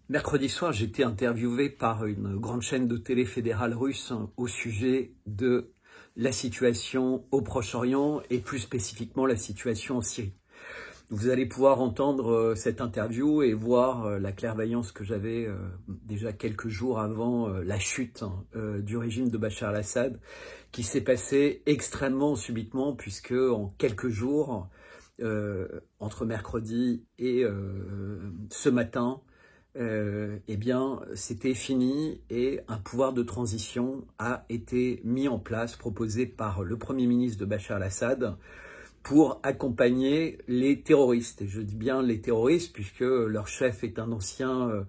Mercredi soir, j'ai été interviewé par une grande chaîne de télé fédérale russe au sujet de la situation au Proche-Orient et plus spécifiquement la situation en Syrie. Vous allez pouvoir entendre cette interview et voir la clairvoyance que j'avais déjà quelques jours avant la chute du régime de Bachar el-Assad, qui s'est passé extrêmement subitement puisque en quelques jours, entre mercredi et ce matin, eh bien, c'était fini et un pouvoir de transition a été mis en place, proposé par le Premier ministre de Bachar el-Assad pour accompagner les terroristes. Et je dis bien les terroristes puisque leur chef est un ancien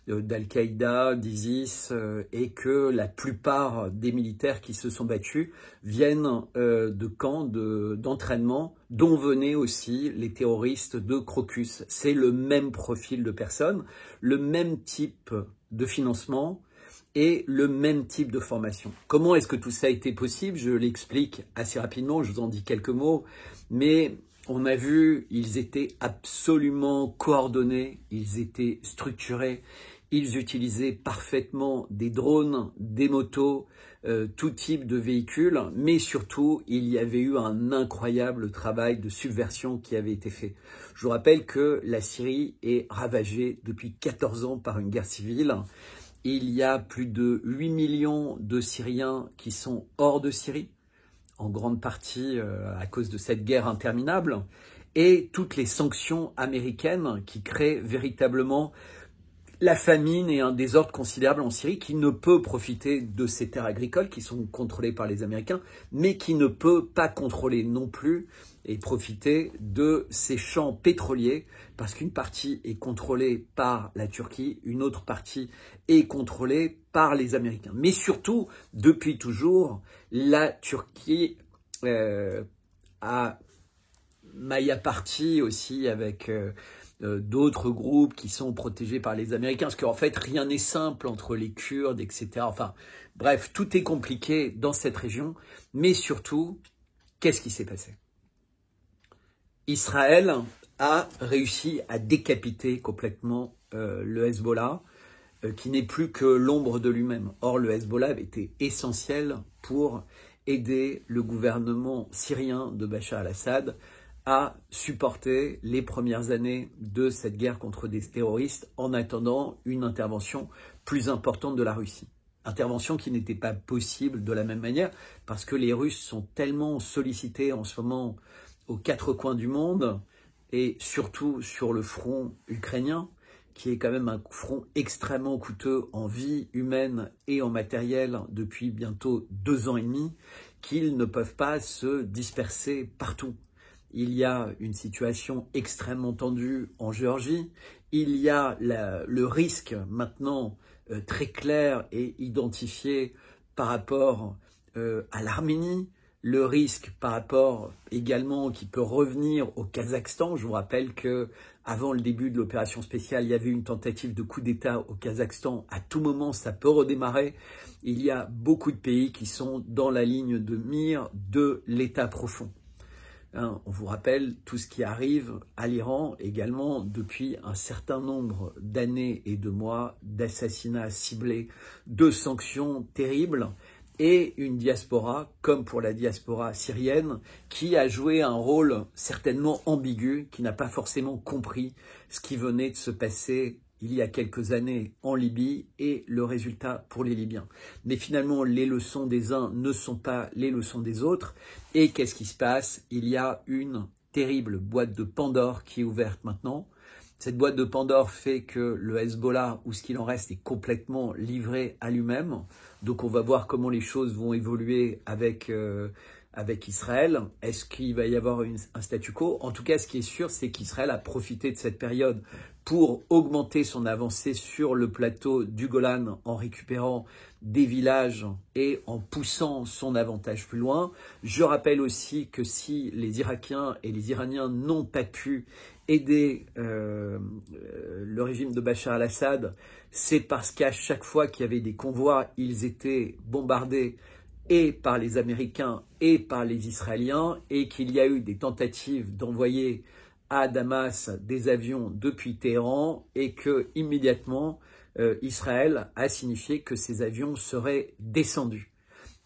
d'Al-Qaïda, d'ISIS, et que la plupart des militaires qui se sont battus viennent de camps d'entraînement dont venaient aussi les terroristes de Crocus. C'est le même profil de personnes, le même type de financement et le même type de formation. Comment est-ce que tout ça a été possible? Je l'explique assez rapidement, je vous en dis quelques mots, mais on a vu, ils étaient absolument coordonnés, ils étaient structurés, ils utilisaient parfaitement des drones, des motos, tout type de véhicules, mais surtout, il y avait eu un incroyable travail de subversion qui avait été fait. Je vous rappelle que la Syrie est ravagée depuis 14 ans par une guerre civile. Il y a plus de 8 millions de Syriens qui sont hors de Syrie, en grande partie à cause de cette guerre interminable, et toutes les sanctions américaines qui créent véritablement la famine et un désordre considérable en Syrie qui ne peut profiter de ces terres agricoles qui sont contrôlées par les Américains, mais qui ne peut pas contrôler non plus et profiter de ces champs pétroliers parce qu'une partie est contrôlée par la Turquie, une autre partie est contrôlée par les Américains. Mais surtout, depuis toujours, la Turquie a maille à partie aussi avec d'autres groupes qui sont protégés par les Américains, parce qu'en fait, rien n'est simple entre les Kurdes, etc. Enfin, bref, tout est compliqué dans cette région, mais surtout, qu'est-ce qui s'est passé? Israël a réussi à décapiter complètement le Hezbollah, qui n'est plus que l'ombre de lui-même. Or, le Hezbollah avait été essentiel pour aider le gouvernement syrien de Bachar el-Assad à supporter les premières années de cette guerre contre des terroristes en attendant une intervention plus importante de la Russie. Intervention qui n'était pas possible de la même manière parce que les Russes sont tellement sollicités en ce moment aux quatre coins du monde et surtout sur le front ukrainien, qui est quand même un front extrêmement coûteux en vie humaine et en matériel depuis bientôt 2 ans et demi, qu'ils ne peuvent pas se disperser partout. Il y a une situation extrêmement tendue en Géorgie. Il y a le risque maintenant très clair et identifié par rapport à l'Arménie. Le risque par rapport également qui peut revenir au Kazakhstan. Je vous rappelle que avant le début de l'opération spéciale, il y avait une tentative de coup d'État au Kazakhstan. À tout moment, ça peut redémarrer. Il y a beaucoup de pays qui sont dans la ligne de mire de l'État profond. On vous rappelle tout ce qui arrive à l'Iran également depuis un certain nombre d'années et de mois d'assassinats ciblés, de sanctions terribles et une diaspora, comme pour la diaspora syrienne, qui a joué un rôle certainement ambigu, qui n'a pas forcément compris ce qui venait de se passer il y a quelques années en Libye et le résultat pour les Libyens. Mais finalement, les leçons des uns ne sont pas les leçons des autres. Et qu'est-ce qui se passe? Il y a une terrible boîte de Pandore qui est ouverte maintenant. Cette boîte de Pandore fait que le Hezbollah, ou ce qu'il en reste, est complètement livré à lui-même. Donc on va voir comment les choses vont évoluer avec Israël. Est-ce qu'il va y avoir un statu quo? En tout cas, ce qui est sûr, c'est qu'Israël a profité de cette période pour augmenter son avancée sur le plateau du Golan en récupérant des villages et en poussant son avantage plus loin. Je rappelle aussi que si les Irakiens et les Iraniens n'ont pas pu aider le régime de Bachar el-Assad, c'est parce qu'à chaque fois qu'il y avait des convois, ils étaient bombardés et par les Américains et par les Israéliens, et qu'il y a eu des tentatives d'envoyer à Damas des avions depuis Téhéran et que immédiatement Israël a signifié que ces avions seraient descendus.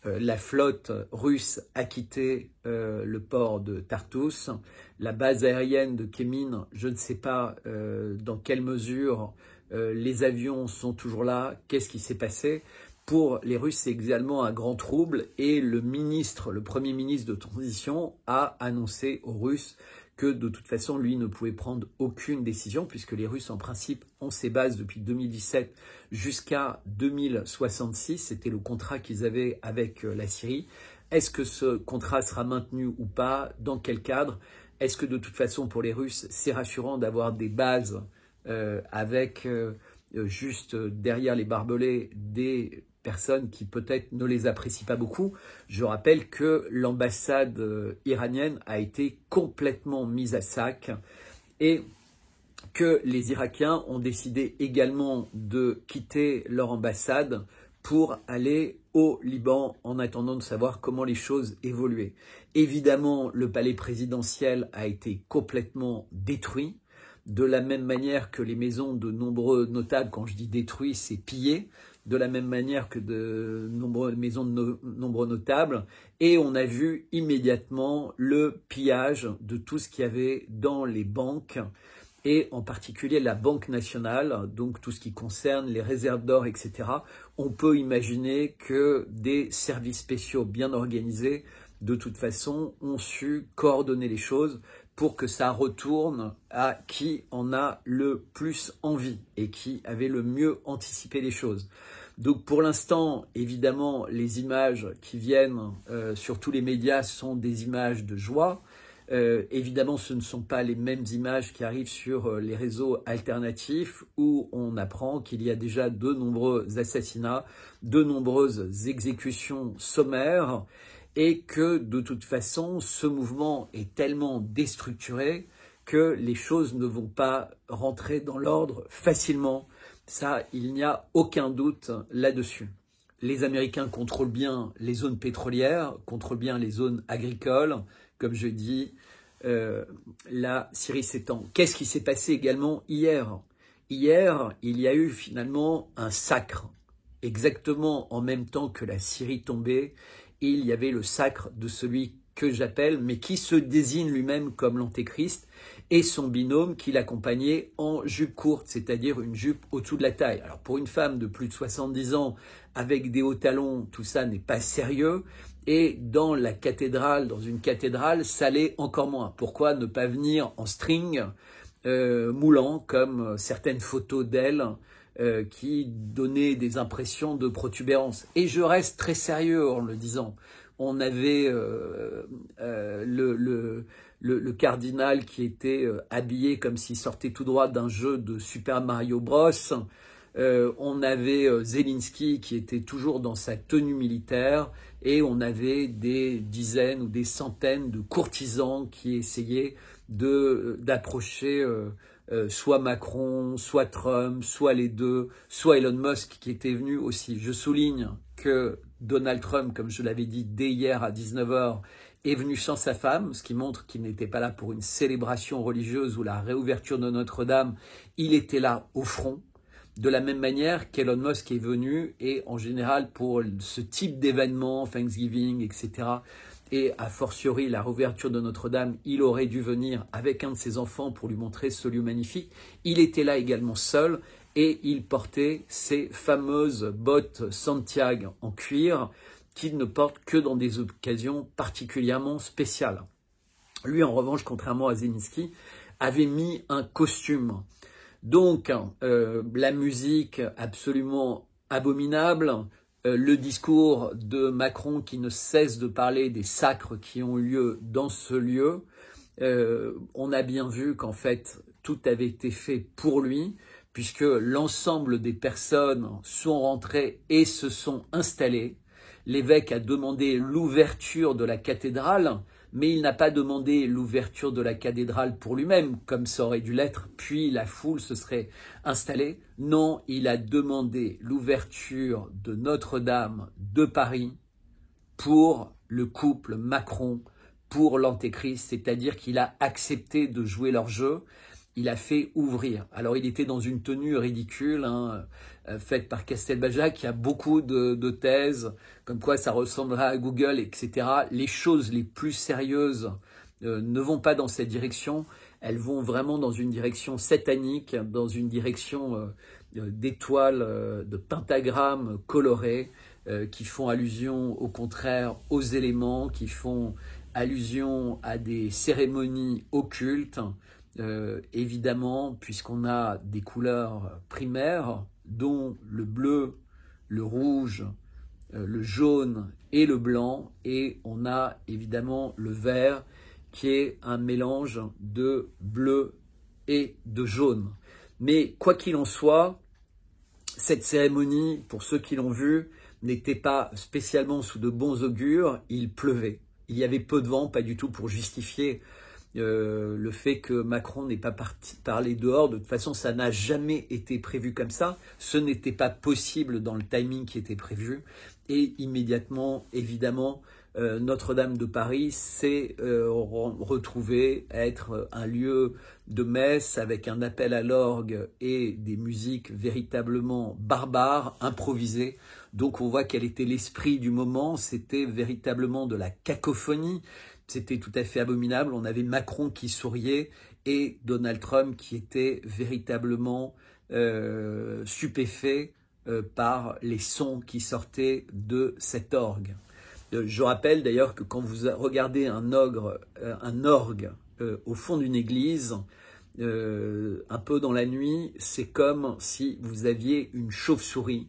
La flotte russe a quitté le port de Tartous. La base aérienne de Kémine, je ne sais pas dans quelle mesure les avions sont toujours là. Qu'est-ce qui s'est passé? Pour les Russes, c'est également un grand trouble et le premier ministre de transition a annoncé aux Russes que de toute façon, lui ne pouvait prendre aucune décision puisque les Russes, en principe, ont ces bases depuis 2017 jusqu'à 2066. C'était le contrat qu'ils avaient avec la Syrie. Est-ce que ce contrat sera maintenu ou pas? Dans quel cadre? Est-ce que de toute façon, pour les Russes, c'est rassurant d'avoir des bases avec juste derrière les barbelés des personnes qui peut-être ne les apprécient pas beaucoup? Je rappelle que l'ambassade iranienne a été complètement mise à sac et que les Irakiens ont décidé également de quitter leur ambassade pour aller au Liban en attendant de savoir comment les choses évoluaient. Évidemment, le palais présidentiel a été complètement détruit, de la même manière que les maisons de nombreux notables, quand je dis détruit, c'est pillé, de la même manière que de nombreuses maisons de nombreux notables. Et on a vu immédiatement le pillage de tout ce qu'il y avait dans les banques, et en particulier la Banque nationale, donc tout ce qui concerne les réserves d'or, etc. On peut imaginer que des services spéciaux bien organisés, de toute façon, ont su coordonner les choses pour que ça retourne à qui en a le plus envie et qui avait le mieux anticipé les choses. Donc pour l'instant, évidemment, les images qui viennent sur tous les médias sont des images de joie. Évidemment, ce ne sont pas les mêmes images qui arrivent sur les réseaux alternatifs où on apprend qu'il y a déjà de nombreux assassinats, de nombreuses exécutions sommaires et que de toute façon, ce mouvement est tellement déstructuré que les choses ne vont pas rentrer dans l'ordre facilement. Ça, il n'y a aucun doute là-dessus. Les Américains contrôlent bien les zones pétrolières, contrôlent bien les zones agricoles. Comme je dis, la Syrie s'étend. Qu'est-ce qui s'est passé également hier? Hier, il y a eu finalement un sacre. Exactement en même temps que la Syrie tombait, il y avait le sacre de celui que j'appelle, mais qui se désigne lui-même comme l'antéchrist, et son binôme qui l'accompagnait en jupe courte, c'est-à-dire une jupe au-dessous de la taille. Alors pour une femme de plus de 70 ans, avec des hauts talons, tout ça n'est pas sérieux, et dans la cathédrale, dans une cathédrale, ça l'est encore moins. Pourquoi ne pas venir en string moulant, comme certaines photos d'elle, qui donnaient des impressions de protubérance? Et je reste très sérieux en le disant. On avait le cardinal qui était habillé comme s'il sortait tout droit d'un jeu de Super Mario Bros. On avait Zelensky qui était toujours dans sa tenue militaire et on avait des dizaines ou des centaines de courtisans qui essayaient d'approcher soit Macron, soit Trump, soit les deux, soit Elon Musk qui était venu aussi. Je souligne que Donald Trump, comme je l'avais dit dès hier à 19h, est venu sans sa femme, ce qui montre qu'il n'était pas là pour une célébration religieuse ou la réouverture de Notre-Dame, il était là au front. De la même manière qu'Elon Musk est venu, et en général pour ce type d'événement, Thanksgiving, etc., et a fortiori la réouverture de Notre-Dame, il aurait dû venir avec un de ses enfants pour lui montrer ce lieu magnifique. Il était là également seul, et il portait ces fameuses bottes Santiago en cuir qu'il ne porte que dans des occasions particulièrement spéciales. Lui, en revanche, contrairement à Zelensky, avait mis un costume. Donc, la musique absolument abominable, le discours de Macron qui ne cesse de parler des sacres qui ont eu lieu dans ce lieu. On a bien vu qu'en fait, tout avait été fait pour lui, puisque l'ensemble des personnes sont rentrées et se sont installées. L'évêque a demandé l'ouverture de la cathédrale, mais il n'a pas demandé l'ouverture de la cathédrale pour lui-même, comme ça aurait dû l'être, puis la foule se serait installée. Non, il a demandé l'ouverture de Notre-Dame de Paris pour le couple Macron, pour l'Antéchrist, c'est-à-dire qu'il a accepté de jouer leur jeu, il a fait ouvrir. Alors il était dans une tenue ridicule, faite par Castelbajac, il y a beaucoup de thèses, comme quoi ça ressemblera à Google, etc. Les choses les plus sérieuses ne vont pas dans cette direction, elles vont vraiment dans une direction satanique, dans une direction d'étoiles, de pentagrammes colorés, qui font allusion au contraire aux éléments, qui font allusion à des cérémonies occultes, évidemment, puisqu'on a des couleurs primaires, dont le bleu, le rouge, le jaune et le blanc, et on a évidemment le vert, qui est un mélange de bleu et de jaune. Mais quoi qu'il en soit, cette cérémonie, pour ceux qui l'ont vue, n'était pas spécialement sous de bons augures, il pleuvait. Il y avait peu de vent, pas du tout pour justifier le fait que Macron n'ait pas parlé dehors. De toute façon, ça n'a jamais été prévu comme ça. Ce n'était pas possible dans le timing qui était prévu. Et immédiatement, évidemment, Notre-Dame de Paris s'est retrouvée être un lieu de messe avec un appel à l'orgue et des musiques véritablement barbares, improvisées. Donc on voit quel était l'esprit du moment, c'était véritablement de la cacophonie, c'était tout à fait abominable. On avait Macron qui souriait et Donald Trump qui était véritablement stupéfait par les sons qui sortaient de cet orgue. Je rappelle d'ailleurs que quand vous regardez un orgue au fond d'une église, un peu dans la nuit, c'est comme si vous aviez une chauve-souris,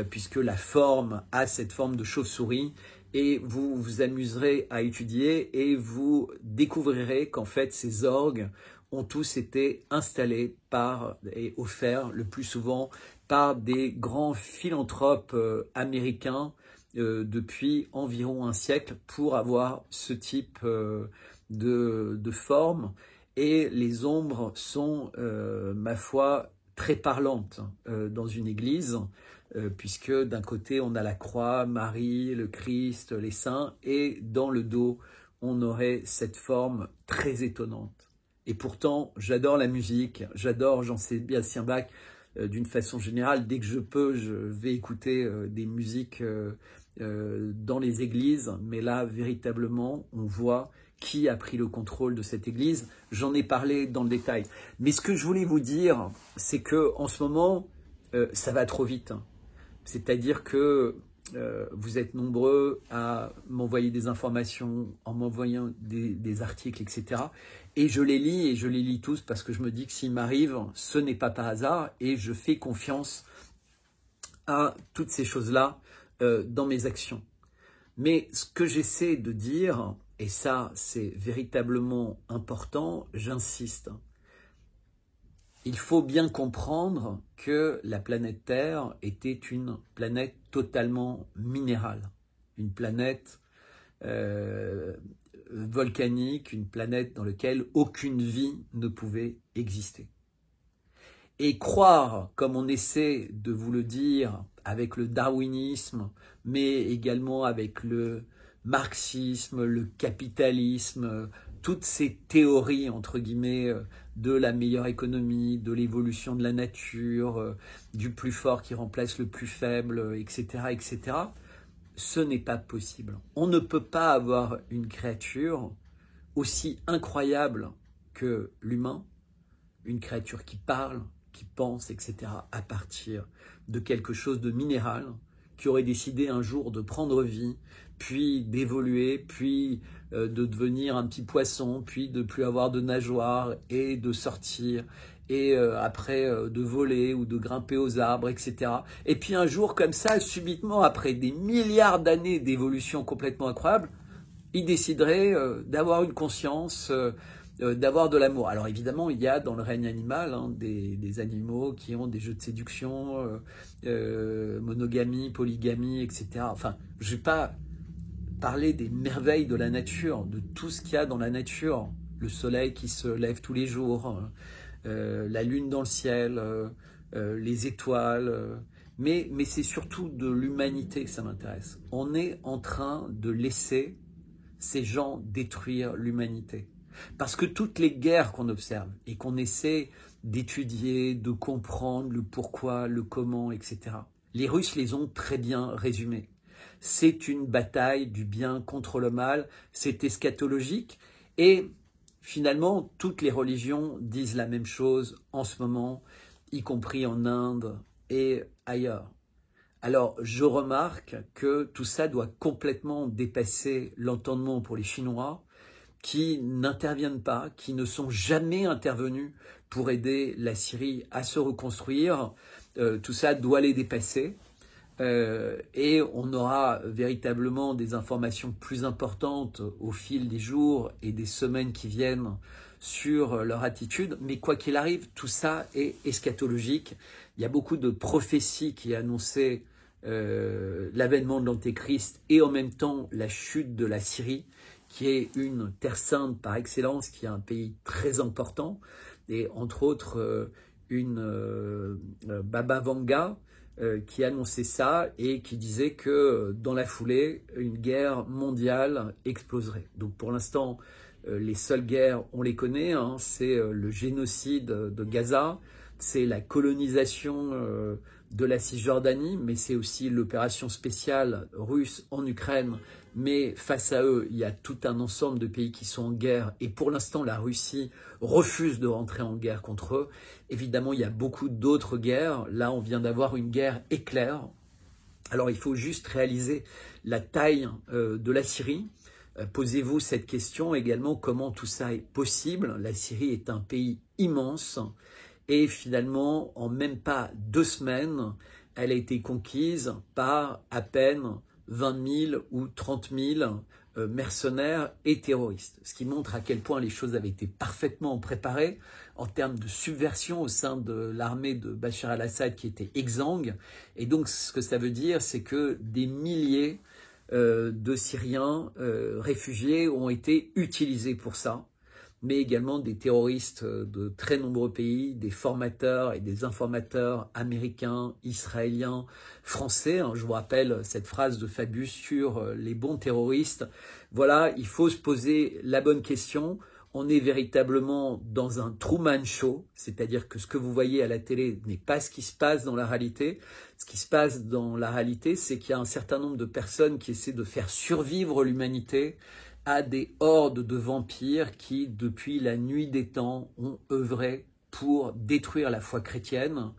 puisque la forme a cette forme de chauve-souris, et vous vous amuserez à étudier et vous découvrirez qu'en fait ces orgues ont tous été installés et offerts le plus souvent par des grands philanthropes américains depuis environ un siècle pour avoir ce type de forme. Et les ombres sont, ma foi, très parlantes dans une église, puisque d'un côté on a la croix, Marie, le Christ, les saints, et dans le dos on aurait cette forme très étonnante. Et pourtant j'adore la musique, j'adore Jean-Sébastien Bach d'une façon générale. Dès que je peux, je vais écouter des musiques dans les églises, mais là véritablement on voit qui a pris le contrôle de cette église. J'en ai parlé dans le détail. Mais ce que je voulais vous dire, c'est que en ce moment, ça va trop vite. C'est-à-dire que vous êtes nombreux à m'envoyer des informations, en m'envoyant des articles, etc. Et je les lis tous parce que je me dis que s'ils m'arrivent, ce n'est pas par hasard et je fais confiance à toutes ces choses-là dans mes actions. Mais ce que j'essaie de dire, et ça c'est véritablement important, j'insiste, il faut bien comprendre que la planète Terre était une planète totalement minérale, une planète volcanique, une planète dans laquelle aucune vie ne pouvait exister. Et croire, comme on essaie de vous le dire, avec le darwinisme, mais également avec le marxisme, le capitalisme, toutes ces théories, entre guillemets, de la meilleure économie, de l'évolution de la nature, du plus fort qui remplace le plus faible, etc., etc., ce n'est pas possible. On ne peut pas avoir une créature aussi incroyable que l'humain, une créature qui parle, qui pense, etc., à partir de quelque chose de minéral, qui aurait décidé un jour de prendre vie, puis d'évoluer, puis de devenir un petit poisson, puis de plus avoir de nageoires et de sortir, et après de voler ou de grimper aux arbres, etc. Et puis un jour comme ça, subitement, après des milliards d'années d'évolution complètement incroyable, il déciderait d'avoir une conscience, d'avoir de l'amour. Alors évidemment, il y a dans le règne animal des animaux qui ont des jeux de séduction, monogamie, polygamie, etc. Enfin, je ne vais pas parler des merveilles de la nature, de tout ce qu'il y a dans la nature. Le soleil qui se lève tous les jours, la lune dans le ciel, les étoiles. Mais c'est surtout de l'humanité que ça m'intéresse. On est en train de laisser ces gens détruire l'humanité. Parce que toutes les guerres qu'on observe et qu'on essaie d'étudier, de comprendre le pourquoi, le comment, etc., les Russes les ont très bien résumées. C'est une bataille du bien contre le mal, c'est eschatologique, et finalement, toutes les religions disent la même chose en ce moment, y compris en Inde et ailleurs. Alors, je remarque que tout ça doit complètement dépasser l'entendement pour les Chinois, qui n'interviennent pas, qui ne sont jamais intervenus pour aider la Syrie à se reconstruire. Tout ça doit les dépasser. Et on aura véritablement des informations plus importantes au fil des jours et des semaines qui viennent sur leur attitude. Mais quoi qu'il arrive, tout ça est eschatologique. Il y a beaucoup de prophéties qui annonçaient l'avènement de l'Antéchrist et en même temps la chute de la Syrie, qui est une terre sainte par excellence, qui est un pays très important, et entre autres Baba Vanga, qui annonçait ça et qui disait que dans la foulée, une guerre mondiale exploserait. Donc pour l'instant, les seules guerres, on les connaît, hein, c'est le génocide de Gaza, c'est la colonisation de la Cisjordanie, mais c'est aussi l'opération spéciale russe en Ukraine. Mais face à eux, il y a tout un ensemble de pays qui sont en guerre. Et pour l'instant, la Russie refuse de rentrer en guerre contre eux. Évidemment, il y a beaucoup d'autres guerres. Là, on vient d'avoir une guerre éclair. Alors, il faut juste réaliser la taille de la Syrie. Posez-vous cette question également, comment tout ça est possible? La Syrie est un pays immense. Et finalement, en même pas 2 semaines, elle a été conquise par à peine 20 000 ou 30 000 mercenaires et terroristes. Ce qui montre à quel point les choses avaient été parfaitement préparées en termes de subversion au sein de l'armée de Bachar al-Assad qui était exsangue. Et donc, ce que ça veut dire, c'est que des milliers de Syriens réfugiés ont été utilisés pour ça, mais également des terroristes de très nombreux pays, des formateurs et des informateurs américains, israéliens, français. Je vous rappelle cette phrase de Fabius sur les bons terroristes. Voilà, il faut se poser la bonne question. On est véritablement dans un Truman Show, c'est-à-dire que ce que vous voyez à la télé n'est pas ce qui se passe dans la réalité. Ce qui se passe dans la réalité, c'est qu'il y a un certain nombre de personnes qui essaient de faire survivre l'humanité à des hordes de vampires qui, depuis la nuit des temps, ont œuvré pour détruire la foi chrétienne,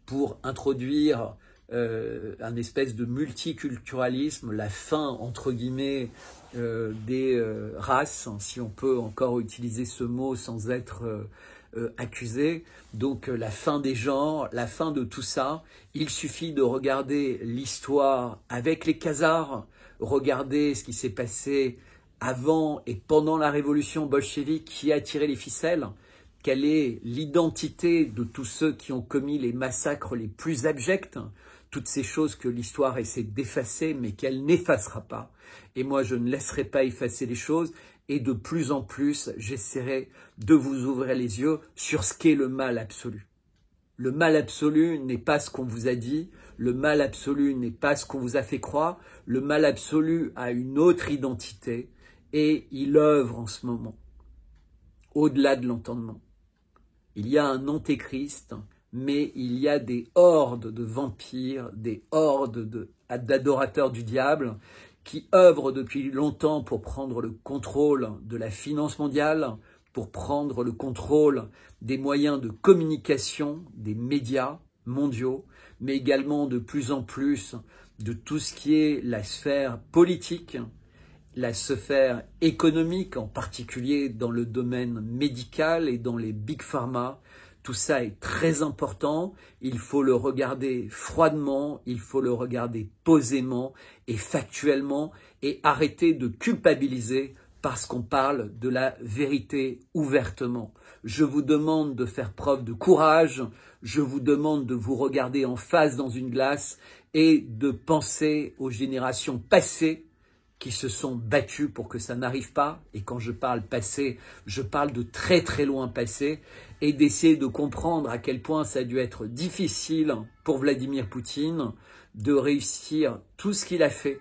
pour introduire un espèce de multiculturalisme, la fin, entre guillemets, des races, si on peut encore utiliser ce mot sans être accusé. Donc la fin des genres, la fin de tout ça. Il suffit de regarder l'histoire avec les Khazars, regarder ce qui s'est passé avant et pendant la révolution bolchevique, qui a tiré les ficelles, quelle est l'identité de tous ceux qui ont commis les massacres les plus abjects, toutes ces choses que l'histoire essaie d'effacer, mais qu'elle n'effacera pas. Et moi, je ne laisserai pas effacer les choses, et de plus en plus, j'essaierai de vous ouvrir les yeux sur ce qu'est le mal absolu. Le mal absolu n'est pas ce qu'on vous a dit, le mal absolu n'est pas ce qu'on vous a fait croire, le mal absolu a une autre identité, et il œuvre en ce moment, au-delà de l'entendement. Il y a un antéchrist, mais il y a des hordes de vampires, des hordes d'adorateurs du diable qui œuvrent depuis longtemps pour prendre le contrôle de la finance mondiale, pour prendre le contrôle des moyens de communication, des médias mondiaux, mais également de plus en plus de tout ce qui est la sphère politique, la sphère économique, en particulier dans le domaine médical et dans les big pharma. Tout ça est très important, il faut le regarder froidement, il faut le regarder posément et factuellement et arrêter de culpabiliser parce qu'on parle de la vérité ouvertement. Je vous demande de faire preuve de courage, je vous demande de vous regarder en face dans une glace et de penser aux générations passées qui se sont battus pour que ça n'arrive pas, et quand je parle passé, je parle de très très loin passé, et d'essayer de comprendre à quel point ça a dû être difficile pour Vladimir Poutine de réussir tout ce qu'il a fait,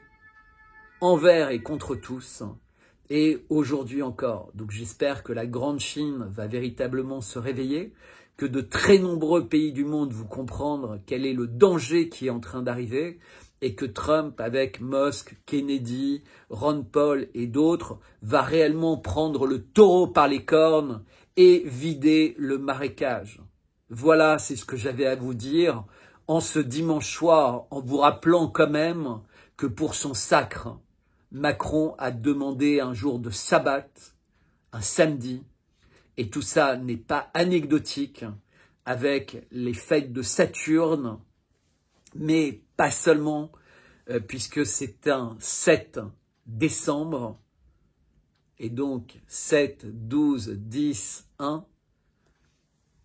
envers et contre tous, et aujourd'hui encore. Donc j'espère que la grande Chine va véritablement se réveiller, que de très nombreux pays du monde vont comprendre quel est le danger qui est en train d'arriver, et que Trump, avec Musk, Kennedy, Ron Paul et d'autres, va réellement prendre le taureau par les cornes et vider le marécage. Voilà, c'est ce que j'avais à vous dire en ce dimanche soir, en vous rappelant quand même que pour son sacre, Macron a demandé un jour de sabbat, un samedi, et tout ça n'est pas anecdotique avec les fêtes de Saturne, mais pas seulement, puisque c'est un 7 décembre, et donc 7, 12, 10, 1,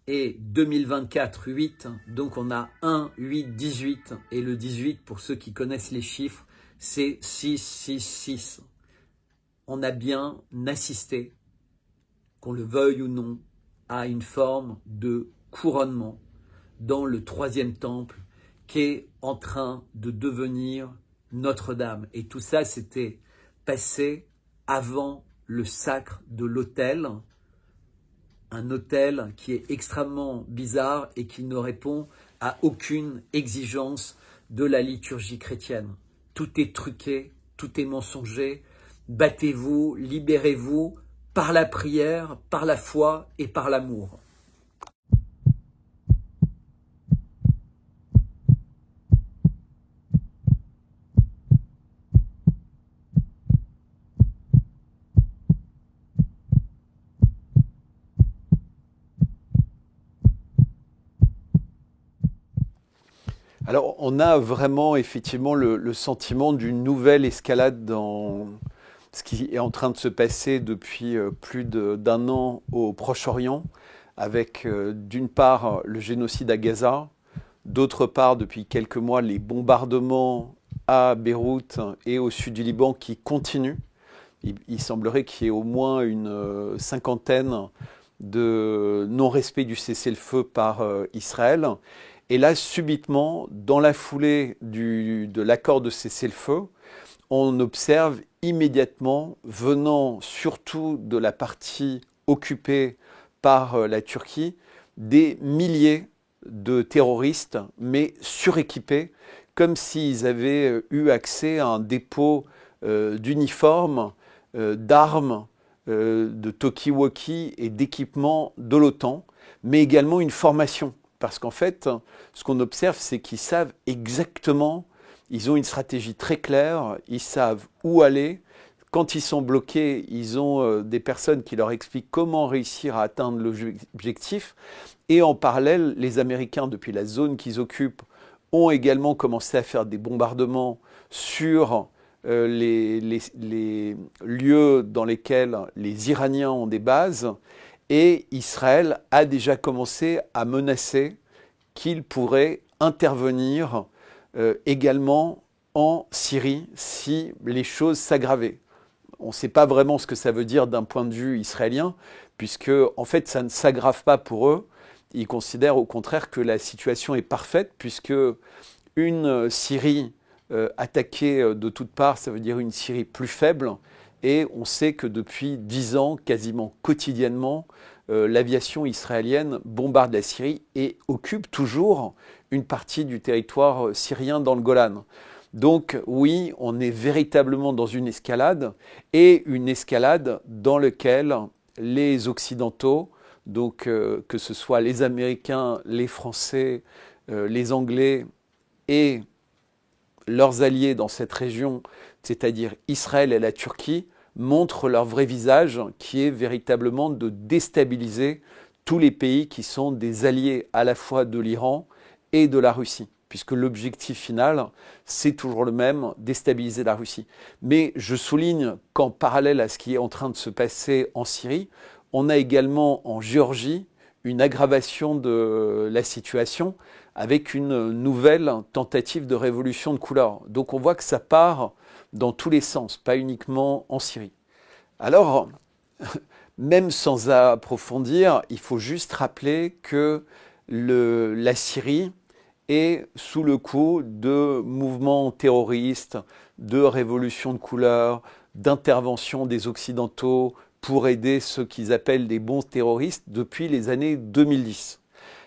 et 2024, 8, donc on a 1, 8, 18, et le 18, pour ceux qui connaissent les chiffres, c'est 6, 6, 6. On a bien assisté, qu'on le veuille ou non, à une forme de couronnement dans le troisième temple qui est en train de devenir Notre-Dame. Et tout ça, c'était passé avant le sacre de l'autel, un autel qui est extrêmement bizarre et qui ne répond à aucune exigence de la liturgie chrétienne. Tout est truqué, tout est mensonger. Battez-vous, libérez-vous par la prière, par la foi et par l'amour. Alors, on a vraiment effectivement le sentiment d'une nouvelle escalade dans ce qui est en train de se passer depuis plus d'un an au Proche-Orient, avec d'une part le génocide à Gaza, d'autre part depuis quelques mois les bombardements à Beyrouth et au sud du Liban qui continuent. Il semblerait qu'il y ait au moins une cinquantaine de non-respect du cessez-le-feu par Israël. Et là, subitement, dans la foulée de l'accord de cessez-le-feu, on observe immédiatement, venant surtout de la partie occupée par la Turquie, des milliers de terroristes, mais suréquipés, comme s'ils avaient eu accès à un dépôt d'uniformes, d'armes, de talkie-walkie et d'équipements de l'OTAN, mais également une formation. Parce qu'en fait, ce qu'on observe, c'est qu'ils savent exactement, ils ont une stratégie très claire, ils savent où aller. Quand ils sont bloqués, ils ont des personnes qui leur expliquent comment réussir à atteindre l'objectif. Et en parallèle, les Américains, depuis la zone qu'ils occupent, ont également commencé à faire des bombardements sur les lieux dans lesquels les Iraniens ont des bases. Et Israël a déjà commencé à menacer qu'il pourrait intervenir également en Syrie si les choses s'aggravaient. On ne sait pas vraiment ce que ça veut dire d'un point de vue israélien, puisque en fait ça ne s'aggrave pas pour eux. Ils considèrent au contraire que la situation est parfaite, puisque une Syrie attaquée de toutes parts, ça veut dire une Syrie plus faible. Et on sait que depuis 10 ans, quasiment quotidiennement, l'aviation israélienne bombarde la Syrie et occupe toujours une partie du territoire syrien dans le Golan. Donc oui, on est véritablement dans une escalade, et une escalade dans laquelle les Occidentaux, donc que ce soit les Américains, les Français, les Anglais et leurs alliés dans cette région, c'est-à-dire Israël et la Turquie, montrent leur vrai visage, qui est véritablement de déstabiliser tous les pays qui sont des alliés à la fois de l'Iran et de la Russie, puisque l'objectif final, c'est toujours le même, déstabiliser la Russie. Mais je souligne qu'en parallèle à ce qui est en train de se passer en Syrie, on a également en Géorgie une aggravation de la situation avec une nouvelle tentative de révolution de couleur. Donc on voit que ça part dans tous les sens, pas uniquement en Syrie. Alors, même sans approfondir, il faut juste rappeler que la Syrie est sous le coup de mouvements terroristes, de révolutions de couleur, d'intervention des Occidentaux pour aider ceux qu'ils appellent des bons terroristes depuis les années 2010.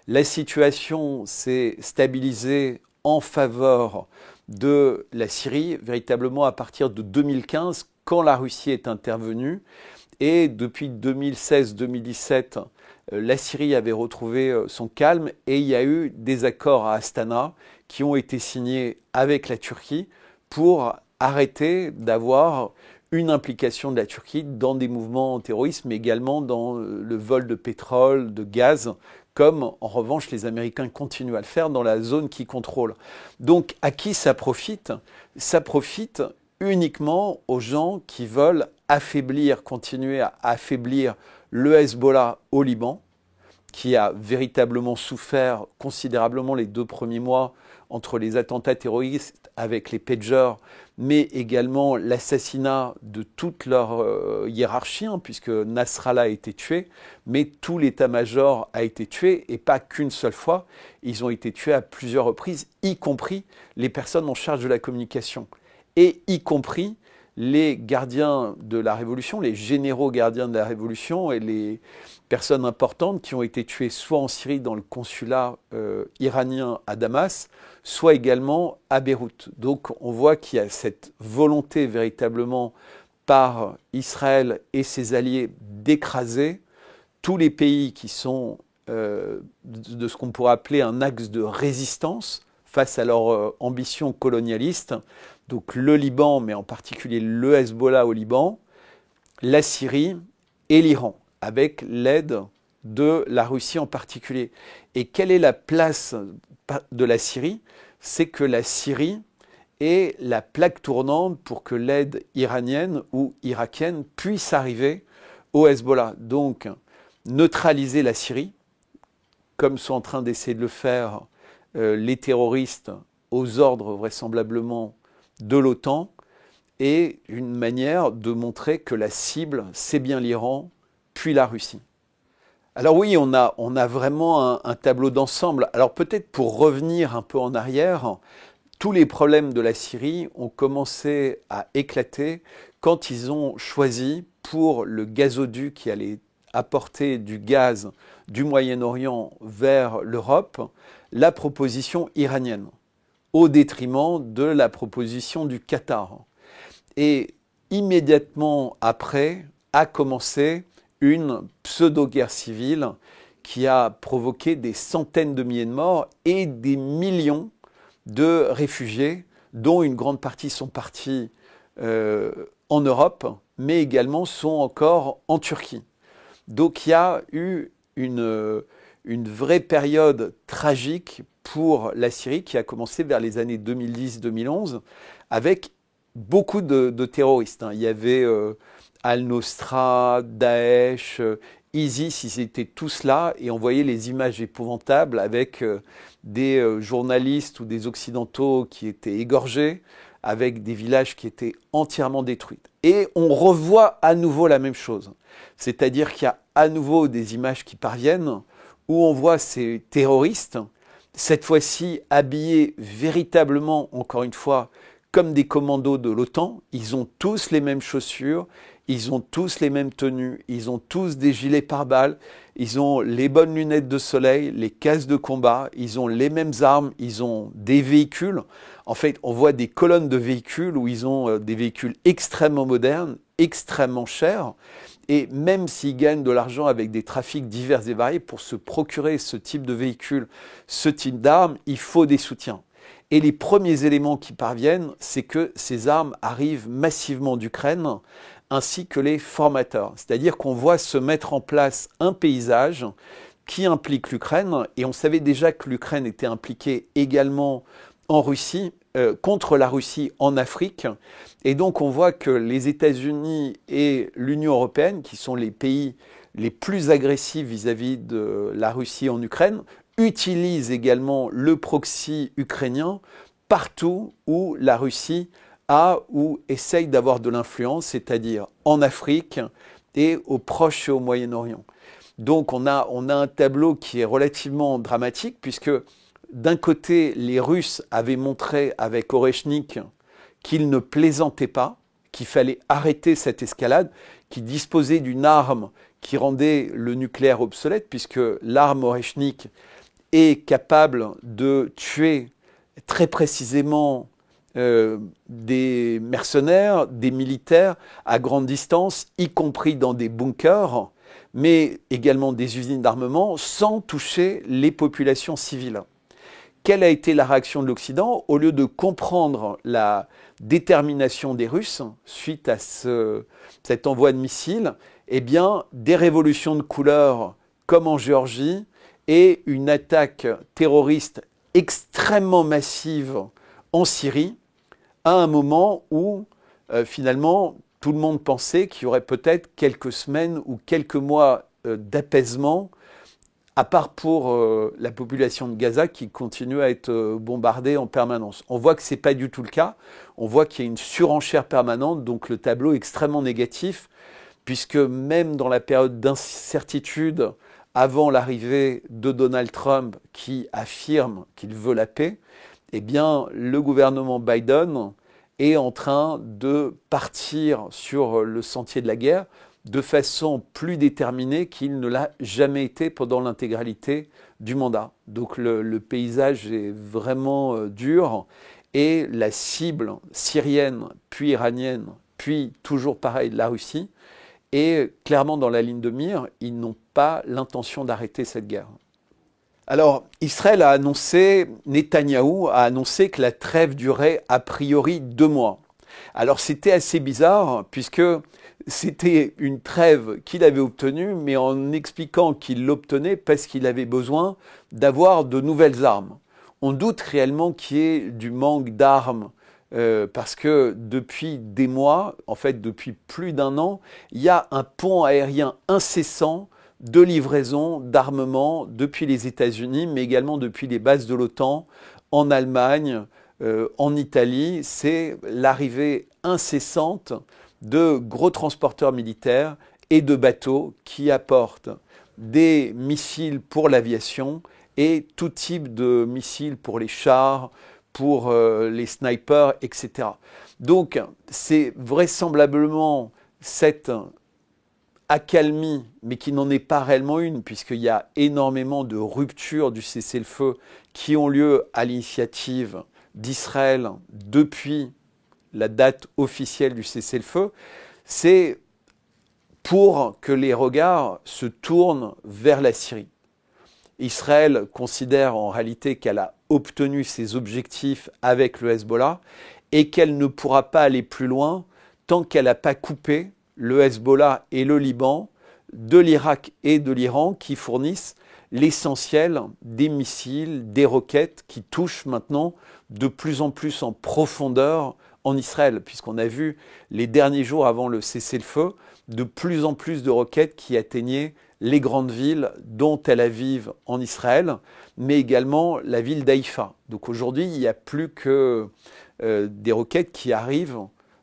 La situation s'est stabilisée en faveur de la Syrie, véritablement à partir de 2015, quand la Russie est intervenue. Et depuis 2016-2017, la Syrie avait retrouvé son calme et il y a eu des accords à Astana qui ont été signés avec la Turquie pour arrêter d'avoir une implication de la Turquie dans des mouvements terroristes, mais également dans le vol de pétrole, de gaz, comme en revanche les Américains continuent à le faire dans la zone qu'ils contrôlent. Donc à qui ça profite? Ça profite uniquement aux gens qui veulent continuer à affaiblir le Hezbollah au Liban, qui a véritablement souffert considérablement les 2 premiers mois entre les attentats terroristes avec les pagers, mais également l'assassinat de toute leur hiérarchie, puisque Nasrallah a été tué, mais tout l'état-major a été tué, et pas qu'une seule fois, ils ont été tués à plusieurs reprises, y compris les personnes en charge de la communication, et y compris les gardiens de la Révolution, les généraux gardiens de la Révolution et les personnes importantes qui ont été tuées soit en Syrie dans le consulat iranien à Damas, soit également à Beyrouth. Donc on voit qu'il y a cette volonté véritablement par Israël et ses alliés d'écraser tous les pays qui sont de ce qu'on pourrait appeler un axe de résistance face à leur ambition colonialiste. Donc le Liban, mais en particulier le Hezbollah au Liban, la Syrie et l'Iran, avec l'aide de la Russie en particulier. Et quelle est la place de la Syrie? C'est que la Syrie est la plaque tournante pour que l'aide iranienne ou irakienne puisse arriver au Hezbollah. Donc neutraliser la Syrie, comme sont en train d'essayer de le faire les terroristes aux ordres vraisemblablement de l'OTAN, est une manière de montrer que la cible, c'est bien l'Iran, puis la Russie. Alors oui, on a vraiment un tableau d'ensemble. Alors peut-être pour revenir un peu en arrière, tous les problèmes de la Syrie ont commencé à éclater quand ils ont choisi pour le gazoduc qui allait apporter du gaz du Moyen-Orient vers l'Europe, la proposition iranienne, au détriment de la proposition du Qatar. Et immédiatement après a commencé une pseudo-guerre civile qui a provoqué des centaines de milliers de morts et des millions de réfugiés, dont une grande partie sont partis en Europe, mais également sont encore en Turquie. Donc il y a eu une vraie période tragique pour la Syrie qui a commencé vers les années 2010-2011 avec beaucoup de terroristes. Il y avait Al-Nosra, Daesh, ISIS, ils étaient tous là et on voyait les images épouvantables avec des journalistes ou des occidentaux qui étaient égorgés, avec des villages qui étaient entièrement détruits. Et on revoit à nouveau la même chose. C'est-à-dire qu'il y a à nouveau des images qui parviennent où on voit ces terroristes, cette fois-ci habillés véritablement, encore une fois, comme des commandos de l'OTAN. Ils ont tous les mêmes chaussures, ils ont tous les mêmes tenues, ils ont tous des gilets pare-balles, ils ont les bonnes lunettes de soleil, les casques de combat, ils ont les mêmes armes, ils ont des véhicules. En fait, on voit des colonnes de véhicules où ils ont des véhicules extrêmement modernes, extrêmement chers. Et même s'ils gagnent de l'argent avec des trafics divers et variés, pour se procurer ce type de véhicule, ce type d'armes, il faut des soutiens. Et les premiers éléments qui parviennent, c'est que ces armes arrivent massivement d'Ukraine, ainsi que les formateurs. C'est-à-dire qu'on voit se mettre en place un paysage qui implique l'Ukraine, et on savait déjà que l'Ukraine était impliquée également en Russie, contre la Russie en Afrique. Et donc on voit que les États-Unis et l'Union européenne, qui sont les pays les plus agressifs vis-à-vis de la Russie en Ukraine, utilisent également le proxy ukrainien partout où la Russie a ou essaye d'avoir de l'influence, c'est-à-dire en Afrique et au Proche et au Moyen-Orient. Donc on a un tableau qui est relativement dramatique puisque d'un côté, les Russes avaient montré avec Oreshnik qu'ils ne plaisantaient pas, qu'il fallait arrêter cette escalade, qu'ils disposaient d'une arme qui rendait le nucléaire obsolète, puisque l'arme Oreshnik est capable de tuer très précisément des mercenaires, des militaires à grande distance, y compris dans des bunkers, mais également des usines d'armement, sans toucher les populations civiles. Quelle a été la réaction de l'Occident? Au lieu de comprendre la détermination des Russes suite à cet envoi de missiles, eh bien, des révolutions de couleur comme en Géorgie et une attaque terroriste extrêmement massive en Syrie, à un moment où, finalement, tout le monde pensait qu'il y aurait peut-être quelques semaines ou quelques mois d'apaisement, à part pour la population de Gaza qui continue à être bombardée en permanence. On voit que ce n'est pas du tout le cas. On voit qu'il y a une surenchère permanente, donc le tableau est extrêmement négatif, puisque même dans la période d'incertitude, avant l'arrivée de Donald Trump qui affirme qu'il veut la paix, eh bien, le gouvernement Biden est en train de partir sur le sentier de la guerre de façon plus déterminée qu'il ne l'a jamais été pendant l'intégralité du mandat. Donc le paysage est vraiment dur et la cible syrienne, puis iranienne, puis toujours pareil la Russie, est clairement dans la ligne de mire. Ils n'ont pas l'intention d'arrêter cette guerre. Alors, Israël a annoncé, Netanyahou a annoncé que la trêve durait a priori 2 mois. Alors c'était assez bizarre puisque c'était une trêve qu'il avait obtenue, mais en expliquant qu'il l'obtenait parce qu'il avait besoin d'avoir de nouvelles armes. On doute réellement qu'il y ait du manque d'armes parce que depuis des mois, en fait depuis plus d'1 an, il y a un pont aérien incessant de livraison d'armement depuis les États-Unis, mais également depuis les bases de l'OTAN en Allemagne, en Italie. C'est l'arrivée incessante de gros transporteurs militaires et de bateaux qui apportent des missiles pour l'aviation et tout type de missiles pour les chars, pour les snipers, etc. Donc c'est vraisemblablement cette accalmie, mais qui n'en est pas réellement une, puisqu'il y a énormément de ruptures du cessez-le-feu qui ont lieu à l'initiative d'Israël depuis la date officielle du cessez-le-feu, c'est pour que les regards se tournent vers la Syrie. Israël considère en réalité qu'elle a obtenu ses objectifs avec le Hezbollah et qu'elle ne pourra pas aller plus loin tant qu'elle n'a pas coupé le Hezbollah et le Liban de l'Irak et de l'Iran qui fournissent l'essentiel des missiles, des roquettes qui touchent maintenant de plus en plus en profondeur en Israël, puisqu'on a vu les derniers jours avant le cessez-le-feu de plus en plus de roquettes qui atteignaient les grandes villes, dont Tel Aviv en Israël, mais également la ville d'Haïfa. Donc aujourd'hui, il n'y a plus que des roquettes qui arrivent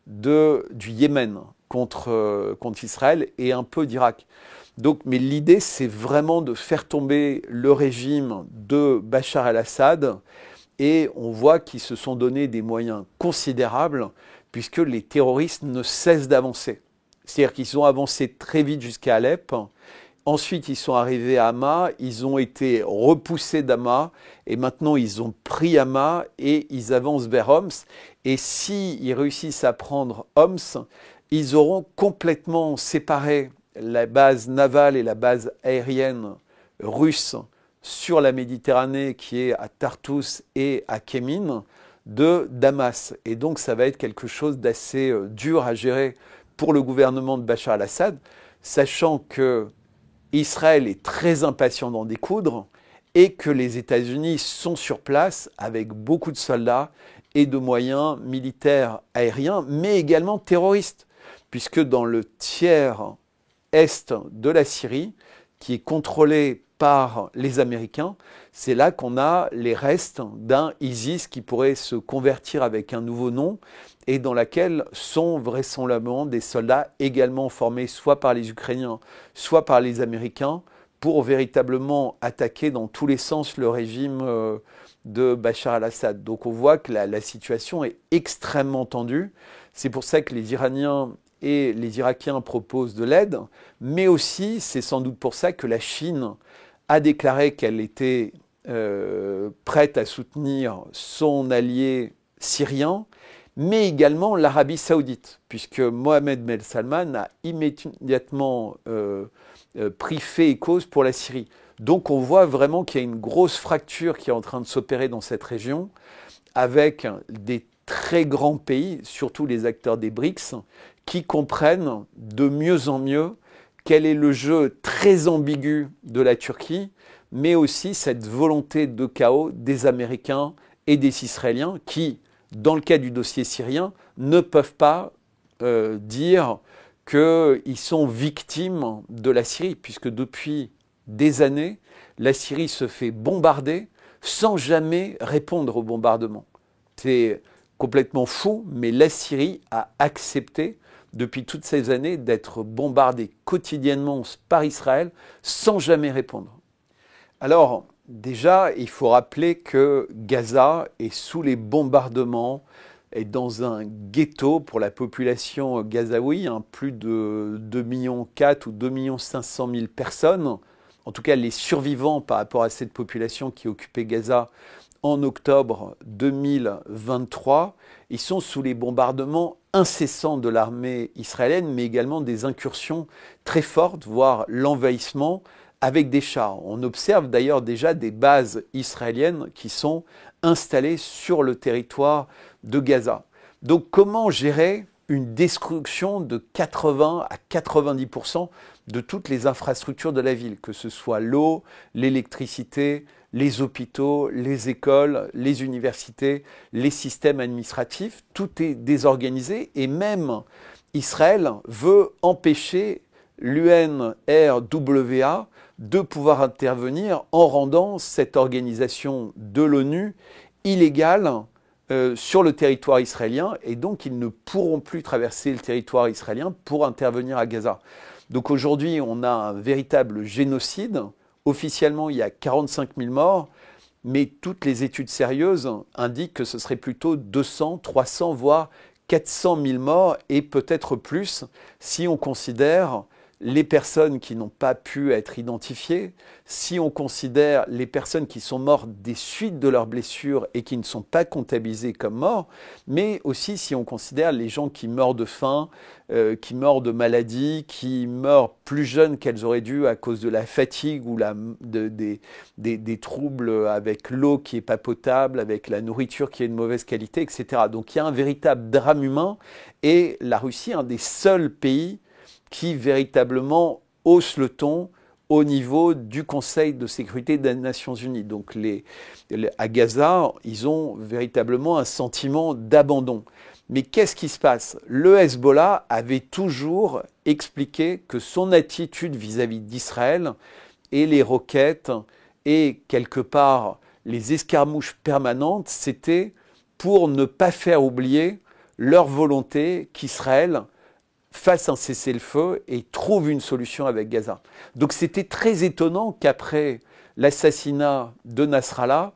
du Yémen contre Israël et un peu d'Irak. Donc, mais l'idée, c'est vraiment de faire tomber le régime de Bachar el-Assad et on voit qu'ils se sont donné des moyens considérables puisque les terroristes ne cessent d'avancer. C'est-à-dire qu'ils ont avancé très vite jusqu'à Alep. Ensuite, ils sont arrivés à Hama, ils ont été repoussés d'Hama et maintenant ils ont pris Hama et ils avancent vers Homs. Et s'ils réussissent à prendre Homs, ils auront complètement séparé la base navale et la base aérienne russe sur la Méditerranée qui est à Tartous et à Kémine de Damas. Et donc ça va être quelque chose d'assez dur à gérer pour le gouvernement de Bachar el-Assad, sachant que Israël est très impatient d'en découdre et que les États-Unis sont sur place avec beaucoup de soldats et de moyens militaires aériens, mais également terroristes, puisque dans le tiers est de la Syrie, qui est contrôlé par les Américains, c'est là qu'on a les restes d'un ISIS qui pourrait se convertir avec un nouveau nom et dans laquelle sont vraisemblablement des soldats également formés soit par les Ukrainiens, soit par les Américains pour véritablement attaquer dans tous les sens le régime de Bachar al-Assad. Donc on voit que la situation est extrêmement tendue. C'est pour ça que les Iraniens et les Irakiens proposent de l'aide, mais aussi c'est sans doute pour ça que la Chine a déclaré qu'elle était prête à soutenir son allié syrien, mais également l'Arabie saoudite, puisque Mohamed Ben Salman a immédiatement pris fait et cause pour la Syrie. Donc on voit vraiment qu'il y a une grosse fracture qui est en train de s'opérer dans cette région, avec des très grands pays, surtout les acteurs des BRICS, qui comprennent de mieux en mieux quel est le jeu très ambigu de la Turquie, mais aussi cette volonté de chaos des Américains et des Israéliens qui, dans le cas du dossier syrien, ne peuvent pas dire qu'ils sont victimes de la Syrie, puisque depuis des années, la Syrie se fait bombarder sans jamais répondre au bombardement. C'est complètement fou, mais la Syrie a accepté depuis toutes ces années d'être bombardée quotidiennement par Israël sans jamais répondre. Alors, déjà, il faut rappeler que Gaza est sous les bombardements, est dans un ghetto pour la population gazaoui, plus de 2,4 millions ou 2,5 millions personnes. En tout cas, les survivants par rapport à cette population qui occupait Gaza en octobre 2023, ils sont sous les bombardements incessants de l'armée israélienne, mais également des incursions très fortes, voire l'envahissement avec des chars. On observe d'ailleurs déjà des bases israéliennes qui sont installées sur le territoire de Gaza. Donc comment gérer une destruction de 80 à 90% de toutes les infrastructures de la ville, que ce soit l'eau, l'électricité, les hôpitaux, les écoles, les universités, les systèmes administratifs, tout est désorganisé et même Israël veut empêcher l'UNRWA de pouvoir intervenir en rendant cette organisation de l'ONU illégale sur le territoire israélien et donc ils ne pourront plus traverser le territoire israélien pour intervenir à Gaza. Donc aujourd'hui, on a un véritable génocide. Officiellement, il y a 45 000 morts, mais toutes les études sérieuses indiquent que ce serait plutôt 200, 300, voire 400 000 morts et peut-être plus si on considère les personnes qui n'ont pas pu être identifiées, si on considère les personnes qui sont mortes des suites de leurs blessures et qui ne sont pas comptabilisées comme morts, mais aussi si on considère les gens qui meurent de faim, qui meurent de maladie, qui meurent plus jeunes qu'elles auraient dû à cause de la fatigue ou des troubles avec l'eau qui n'est pas potable, avec la nourriture qui est de mauvaise qualité, etc. Donc il y a un véritable drame humain et la Russie est un des seuls pays qui véritablement hausse le ton au niveau du Conseil de sécurité des Nations Unies. Donc à Gaza, ils ont véritablement un sentiment d'abandon. Mais qu'est-ce qui se passe? Le Hezbollah avait toujours expliqué que son attitude vis-à-vis d'Israël et les roquettes et quelque part les escarmouches permanentes, c'était pour ne pas faire oublier leur volonté qu'Israël fasse un cessez-le-feu et trouve une solution avec Gaza. Donc c'était très étonnant qu'après l'assassinat de Nasrallah,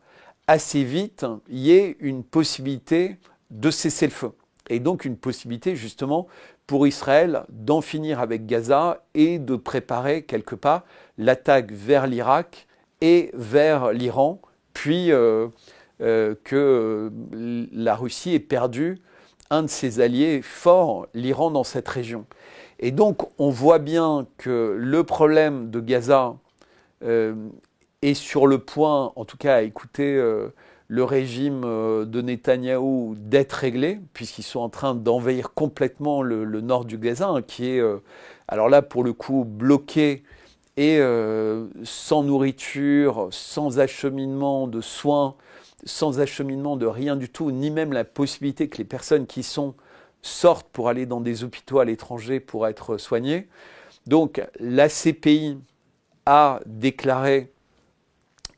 assez vite, il y ait une possibilité de cessez-le-feu. Et donc une possibilité justement pour Israël d'en finir avec Gaza et de préparer quelque part l'attaque vers l'Irak et vers l'Iran, puis que la Russie ait perdu un de ses alliés forts, l'Iran, dans cette région. Et donc, on voit bien que le problème de Gaza est sur le point, en tout cas à écouter le régime de Netanyahou, d'être réglé, puisqu'ils sont en train d'envahir complètement le nord du Gaza, qui est, alors là, pour le coup, bloqué et sans nourriture, sans acheminement de soins, sans acheminement de rien du tout, ni même la possibilité que les personnes qui sortent pour aller dans des hôpitaux à l'étranger pour être soignées. Donc la CPI a déclaré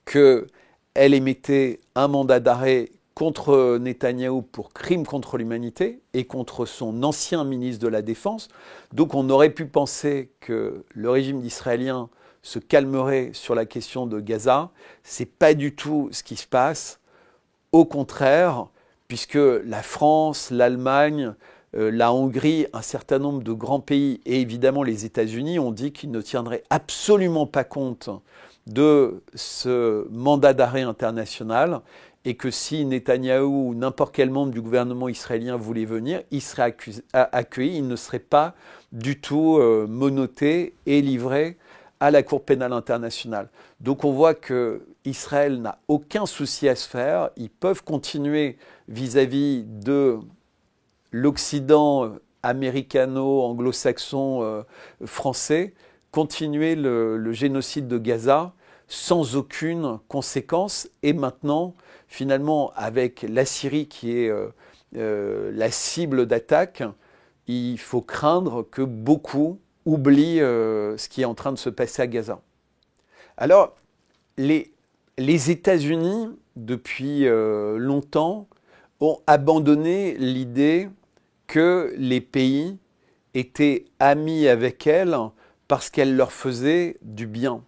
qu'elle émettait un mandat d'arrêt contre Netanyahou pour crime contre l'humanité et contre son ancien ministre de la Défense. Donc on aurait pu penser que le régime d'Israélien se calmerait sur la question de Gaza. Ce n'est pas du tout ce qui se passe. Au contraire, puisque la France, l'Allemagne, la Hongrie, un certain nombre de grands pays et évidemment les États-Unis ont dit qu'ils ne tiendraient absolument pas compte de ce mandat d'arrêt international et que si Netanyahou ou n'importe quel membre du gouvernement israélien voulait venir, il serait accueilli, il ne serait pas du tout menotté et livré à la Cour pénale internationale. Donc on voit que Israël n'a aucun souci à se faire, ils peuvent continuer vis-à-vis de l'Occident américano-anglo-saxon français, continuer le génocide de Gaza sans aucune conséquence. Et maintenant, finalement, avec la Syrie qui est la cible d'attaque, il faut craindre que beaucoup oublient ce qui est en train de se passer à Gaza. Alors, les États-Unis, depuis longtemps, ont abandonné l'idée que les pays étaient amis avec elles parce qu'elles leur faisaient du bien.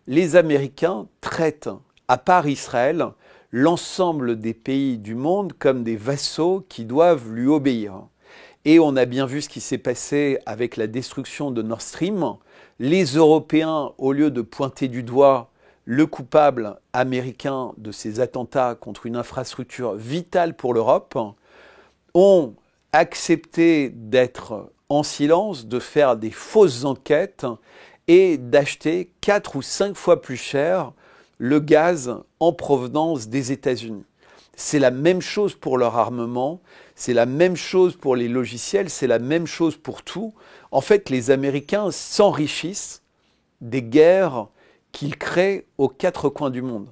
Les Américains traitent, à part Israël, l'ensemble des pays du monde comme des vassaux qui doivent lui obéir. Et on a bien vu ce qui s'est passé avec la destruction de Nord Stream. Les Européens, au lieu de pointer du doigt le coupable américain de ces attentats contre une infrastructure vitale pour l'Europe, ont accepté d'être en silence, de faire des fausses enquêtes et d'acheter 4 ou 5 fois plus cher le gaz en provenance des États-Unis. C'est la même chose pour leur armement, c'est la même chose pour les logiciels, c'est la même chose pour tout. En fait, les Américains s'enrichissent des guerres qu'ils créent aux 4 coins du monde.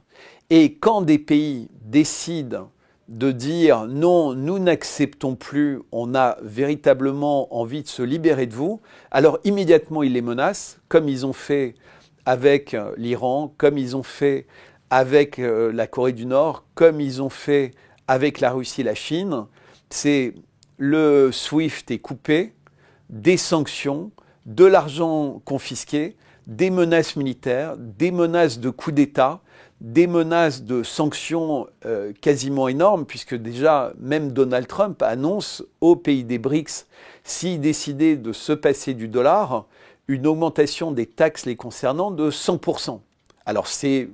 Et quand des pays décident de dire non, nous n'acceptons plus, on a véritablement envie de se libérer de vous, alors immédiatement ils les menacent, comme ils ont fait avec l'Iran, comme ils ont fait avec la Corée du Nord, comme ils ont fait avec la Russie et la Chine. C'est le SWIFT est coupé, des sanctions, de l'argent confisqué, des menaces militaires, des menaces de coup d'État, des menaces de sanctions quasiment énormes, puisque déjà même Donald Trump annonce aux pays des BRICS, s'ils décidaient de se passer du dollar, une augmentation des taxes les concernant de 100%. Alors c'est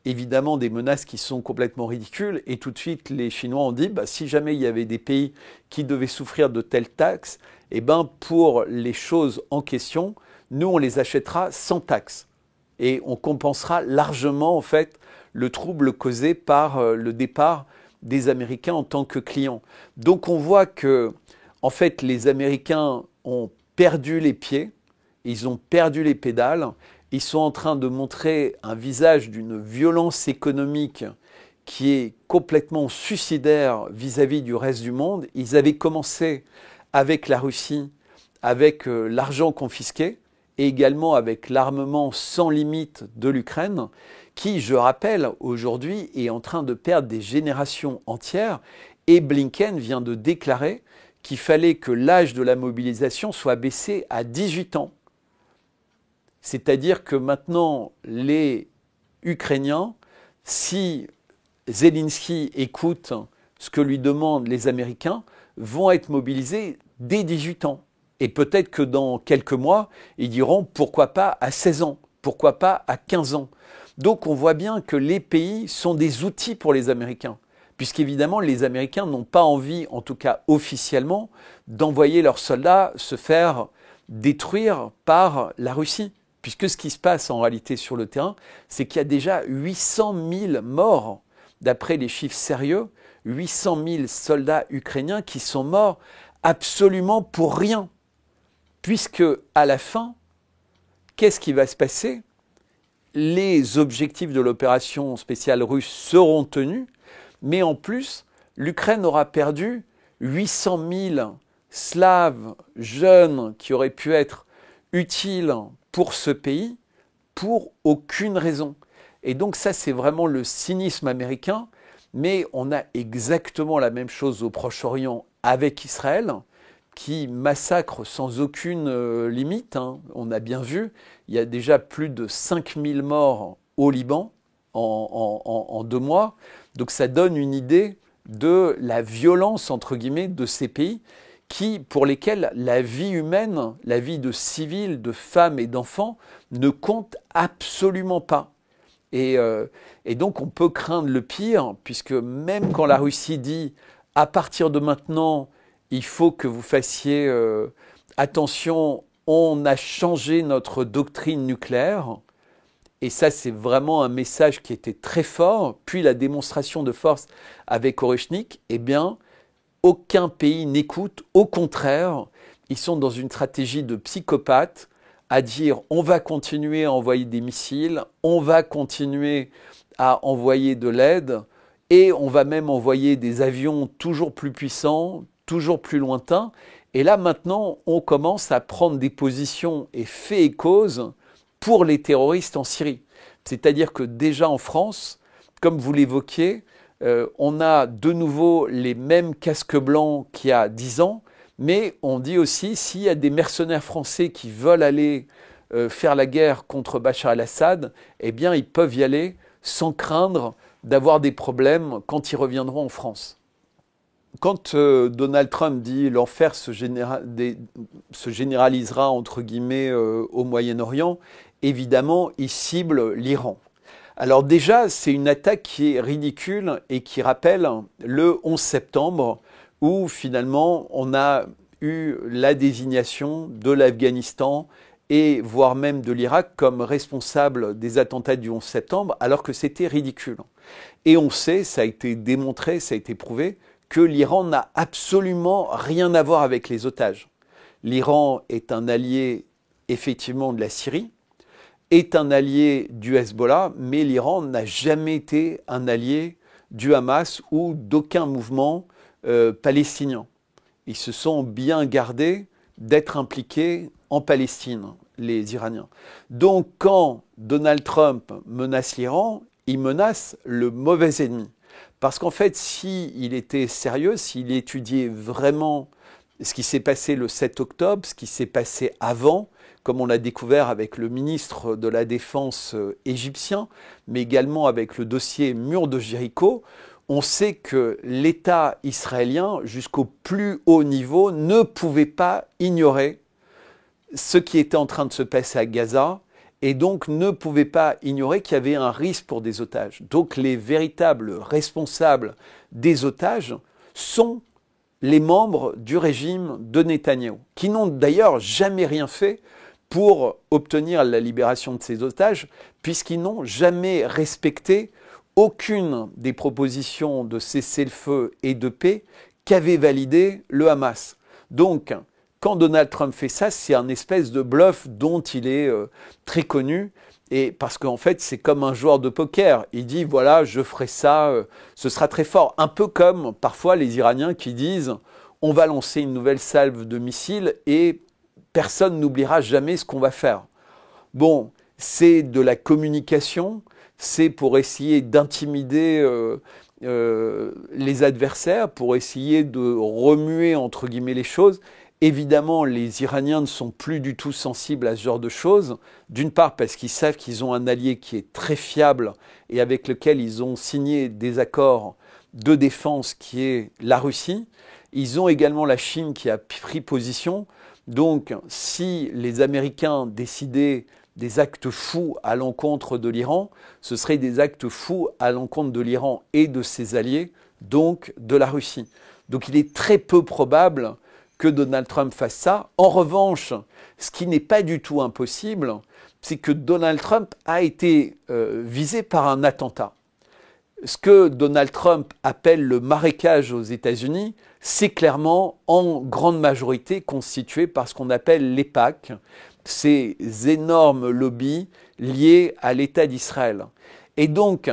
évidemment des menaces qui sont complètement ridicules, et tout de suite les Chinois ont dit, si jamais il y avait des pays qui devaient souffrir de telles taxes, pour les choses en question, nous on les achètera sans taxe. Et on compensera largement en fait le trouble causé par le départ des Américains en tant que clients. Donc on voit que en fait les Américains ont perdu les pieds, ils ont perdu les pédales, ils sont en train de montrer un visage d'une violence économique qui est complètement suicidaire vis-à-vis du reste du monde. Ils avaient commencé avec la Russie, avec l'argent confisqué, et également avec l'armement sans limite de l'Ukraine, qui, je rappelle, aujourd'hui est en train de perdre des générations entières. Et Blinken vient de déclarer qu'il fallait que l'âge de la mobilisation soit baissé à 18 ans. C'est-à-dire que maintenant, les Ukrainiens, si Zelensky écoute ce que lui demandent les Américains, vont être mobilisés dès 18 ans. Et peut-être que dans quelques mois, ils diront pourquoi pas à 16 ans, pourquoi pas à 15 ans. Donc on voit bien que les pays sont des outils pour les Américains, puisqu'évidemment les Américains n'ont pas envie, en tout cas officiellement, d'envoyer leurs soldats se faire détruire par la Russie. Puisque ce qui se passe en réalité sur le terrain, c'est qu'il y a déjà 800 000 morts, d'après les chiffres sérieux, 800 000 soldats ukrainiens qui sont morts absolument pour rien. Puisque à la fin, qu'est-ce qui va se passer? Les objectifs de l'opération spéciale russe seront tenus, mais en plus, l'Ukraine aura perdu 800 000 Slaves jeunes qui auraient pu être utiles pour ce pays pour aucune raison. Et donc ça, c'est vraiment le cynisme américain, mais on a exactement la même chose au Proche-Orient avec Israël, qui massacre sans aucune limite. On a bien vu, il y a déjà plus de 5000 morts au Liban en 2 mois. Donc ça donne une idée de la violence, entre guillemets, de ces pays pour lesquels la vie humaine, la vie de civils, de femmes et d'enfants ne compte absolument pas. Et donc on peut craindre le pire, puisque même quand la Russie dit « à partir de maintenant, il faut que vous fassiez attention, on a changé notre doctrine nucléaire », et ça c'est vraiment un message qui était très fort, puis la démonstration de force avec Oreshnik, eh bien, aucun pays n'écoute, au contraire, ils sont dans une stratégie de psychopathe, à dire on va continuer à envoyer des missiles, on va continuer à envoyer de l'aide et on va même envoyer des avions toujours plus puissants, toujours plus lointains. Et là maintenant, on commence à prendre des positions et faits et causes pour les terroristes en Syrie. C'est-à-dire que déjà en France, comme vous l'évoquiez, on a de nouveau les mêmes casques blancs qu'il y a 10 ans, mais on dit aussi s'il y a des mercenaires français qui veulent aller faire la guerre contre Bachar el-Assad, eh bien ils peuvent y aller sans craindre d'avoir des problèmes quand ils reviendront en France. Quand Donald Trump dit l'enfer se généralisera entre guillemets au Moyen-Orient, évidemment il cible l'Iran. Alors déjà, c'est une attaque qui est ridicule et qui rappelle le 11 septembre où finalement on a eu la désignation de l'Afghanistan et voire même de l'Irak comme responsable des attentats du 11 septembre alors que c'était ridicule. Et on sait, ça a été démontré, ça a été prouvé, que l'Iran n'a absolument rien à voir avec les otages. L'Iran est un allié effectivement de la Syrie, est un allié du Hezbollah, mais l'Iran n'a jamais été un allié du Hamas ou d'aucun mouvement palestinien. Ils se sont bien gardés d'être impliqués en Palestine, les Iraniens. Donc quand Donald Trump menace l'Iran, il menace le mauvais ennemi. Parce qu'en fait, s'il était sérieux, s'il étudiait vraiment ce qui s'est passé le 7 octobre, ce qui s'est passé avant, comme on l'a découvert avec le ministre de la Défense égyptien, mais également avec le dossier Mur de Jéricho, on sait que l'État israélien, jusqu'au plus haut niveau, ne pouvait pas ignorer ce qui était en train de se passer à Gaza et donc ne pouvait pas ignorer qu'il y avait un risque pour des otages. Donc les véritables responsables des otages sont les membres du régime de Netanyahou, qui n'ont d'ailleurs jamais rien fait pour obtenir la libération de ces otages, puisqu'ils n'ont jamais respecté aucune des propositions de cessez-le-feu et de paix qu'avait validé le Hamas. Donc, quand Donald Trump fait ça, c'est un espèce de bluff dont il est très connu, et parce qu'en fait, c'est comme un joueur de poker. Il dit, voilà, je ferai ça, ce sera très fort. Un peu comme parfois les Iraniens qui disent, on va lancer une nouvelle salve de missiles et personne n'oubliera jamais ce qu'on va faire. Bon, c'est de la communication, c'est pour essayer d'intimider les adversaires, pour essayer de remuer entre guillemets les choses. Évidemment, les Iraniens ne sont plus du tout sensibles à ce genre de choses. D'une part parce qu'ils savent qu'ils ont un allié qui est très fiable et avec lequel ils ont signé des accords de défense qui est la Russie. Ils ont également la Chine qui a pris position. Donc, si les Américains décidaient des actes fous à l'encontre de l'Iran, ce seraient des actes fous à l'encontre de l'Iran et de ses alliés, donc de la Russie. Donc, il est très peu probable que Donald Trump fasse ça. En revanche, ce qui n'est pas du tout impossible, c'est que Donald Trump a été visé par un attentat. Ce que Donald Trump appelle le marécage aux États-Unis, c'est clairement en grande majorité constitué par ce qu'on appelle les PAC, ces énormes lobbies liés à l'État d'Israël. Et donc,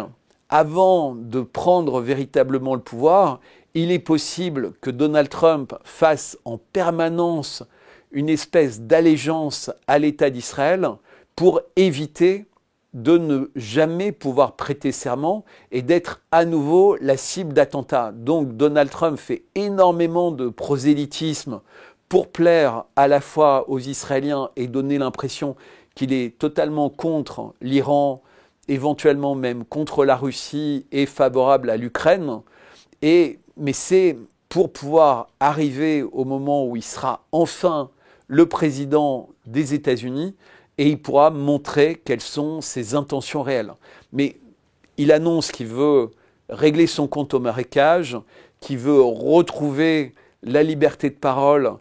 avant de prendre véritablement le pouvoir, il est possible que Donald Trump fasse en permanence une espèce d'allégeance à l'État d'Israël pour éviter de ne jamais pouvoir prêter serment et d'être à nouveau la cible d'attentats. Donc Donald Trump fait énormément de prosélytisme pour plaire à la fois aux Israéliens et donner l'impression qu'il est totalement contre l'Iran éventuellement même contre la Russie et favorable à l'Ukraine. Mais c'est pour pouvoir arriver au moment où il sera enfin le président des États-Unis et il pourra montrer quelles sont ses intentions réelles. Mais il annonce qu'il veut régler son compte au marécage, qu'il veut retrouver la liberté de parole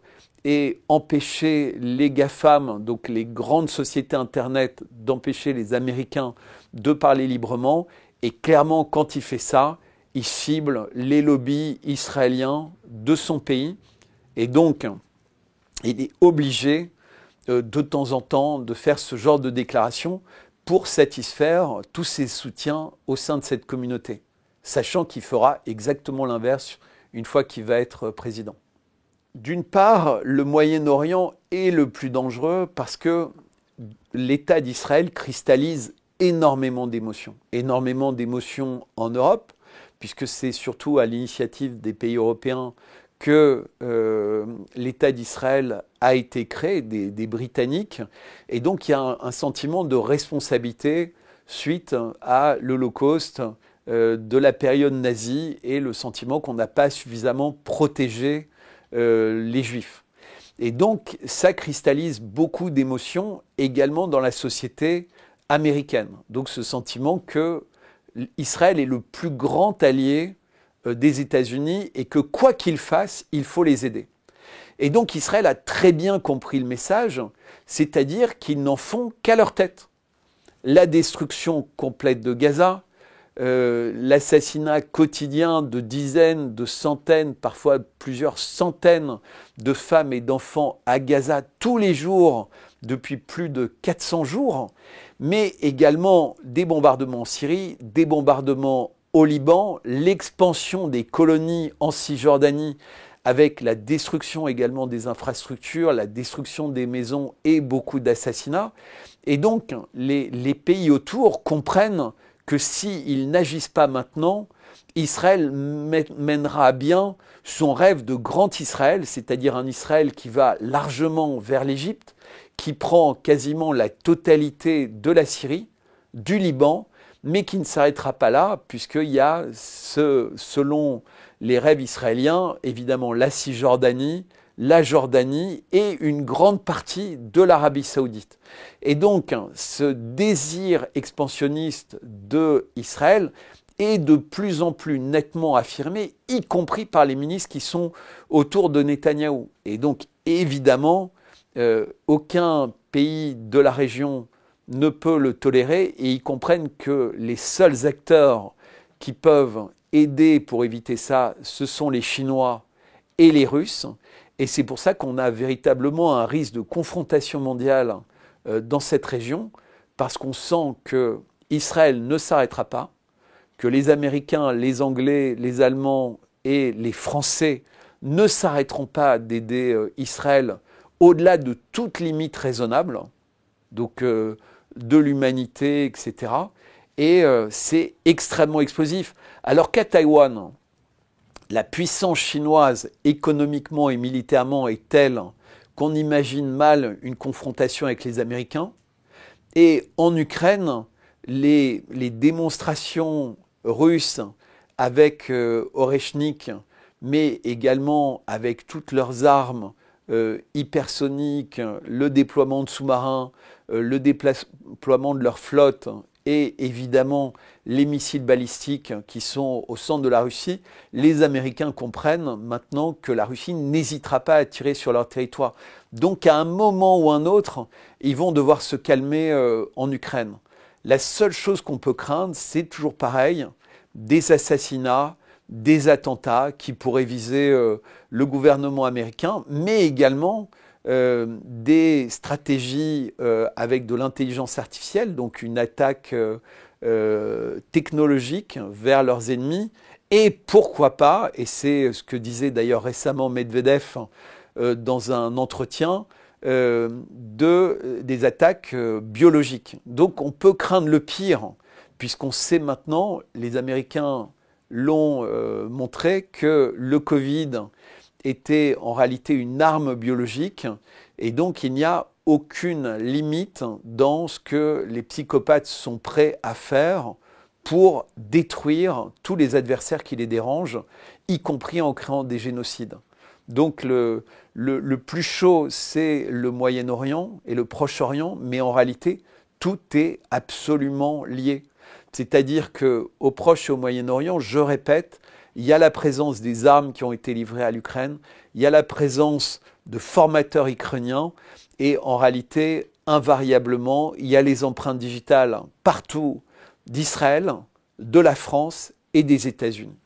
et empêcher les GAFAM, donc les grandes sociétés Internet, d'empêcher les Américains de parler librement. Et clairement, quand il fait ça, il cible les lobbies israéliens de son pays. Et donc, il est obligé de temps en temps de faire ce genre de déclaration pour satisfaire tous ses soutiens au sein de cette communauté, sachant qu'il fera exactement l'inverse une fois qu'il va être président. D'une part, le Moyen-Orient est le plus dangereux parce que l'État d'Israël cristallise énormément d'émotions en Europe, puisque c'est surtout à l'initiative des pays européens que l'État d'Israël a été créé, des Britanniques, et donc il y a un sentiment de responsabilité suite à l'Holocauste de la période nazie et le sentiment qu'on n'a pas suffisamment protégé les Juifs. Et donc ça cristallise beaucoup d'émotions également dans la société américaine. Donc ce sentiment que Israël est le plus grand allié des États-Unis et que quoi qu'ils fassent, il faut les aider. Et donc Israël a très bien compris le message, c'est-à-dire qu'ils n'en font qu'à leur tête. La destruction complète de Gaza, l'assassinat quotidien de dizaines, de centaines, parfois plusieurs centaines de femmes et d'enfants à Gaza tous les jours depuis plus de 400 jours, mais également des bombardements en Syrie, des bombardements au Liban, l'expansion des colonies en Cisjordanie avec la destruction également des infrastructures, la destruction des maisons et beaucoup d'assassinats. Et donc les pays autour comprennent que s'ils n'agissent pas maintenant, Israël mènera à bien son rêve de grand Israël, c'est-à-dire un Israël qui va largement vers l'Égypte, qui prend quasiment la totalité de la Syrie, du Liban, mais qui ne s'arrêtera pas là, puisqu'il y a, selon les rêves israéliens, évidemment la Cisjordanie, la Jordanie et une grande partie de l'Arabie saoudite. Et donc, ce désir expansionniste d'Israël est de plus en plus nettement affirmé, y compris par les ministres qui sont autour de Netanyahou. Et donc, évidemment, aucun pays de la région ne peut le tolérer et ils comprennent que les seuls acteurs qui peuvent aider pour éviter ça, ce sont les Chinois et les Russes. Et c'est pour ça qu'on a véritablement un risque de confrontation mondiale dans cette région, parce qu'on sent que Israël ne s'arrêtera pas, que les Américains, les Anglais, les Allemands et les Français ne s'arrêteront pas d'aider Israël au-delà de toute limite raisonnable, donc de l'humanité, etc. Et c'est extrêmement explosif. Alors qu'à Taïwan, la puissance chinoise économiquement et militairement est telle qu'on imagine mal une confrontation avec les Américains. Et en Ukraine, les démonstrations russes avec Oreshnik, mais également avec toutes leurs armes hypersoniques, le déploiement de sous-marins, le déploiement de leur flotte et évidemment les missiles balistiques qui sont au centre de la Russie, les Américains comprennent maintenant que la Russie n'hésitera pas à tirer sur leur territoire. Donc à un moment ou un autre, ils vont devoir se calmer en Ukraine. La seule chose qu'on peut craindre, c'est toujours pareil, des assassinats, des attentats qui pourraient viser le gouvernement américain, mais également des stratégies avec de l'intelligence artificielle, donc une attaque technologique vers leurs ennemis, et pourquoi pas, et c'est ce que disait d'ailleurs récemment Medvedev dans un entretien, des attaques biologiques. Donc on peut craindre le pire, puisqu'on sait maintenant, les Américains l'ont montré, que le Covid était en réalité une arme biologique Et donc, il n'y a aucune limite dans ce que les psychopathes sont prêts à faire pour détruire tous les adversaires qui les dérangent, y compris en créant des génocides. Donc le plus chaud, c'est le Moyen-Orient et le Proche-Orient, mais en réalité, tout est absolument lié. C'est-à-dire qu'au Proche et au Moyen-Orient, je répète, il y a la présence des armes qui ont été livrées à l'Ukraine, il y a la présence de formateurs ukrainiens, et en réalité, invariablement, il y a les empreintes digitales partout d'Israël, de la France et des États-Unis.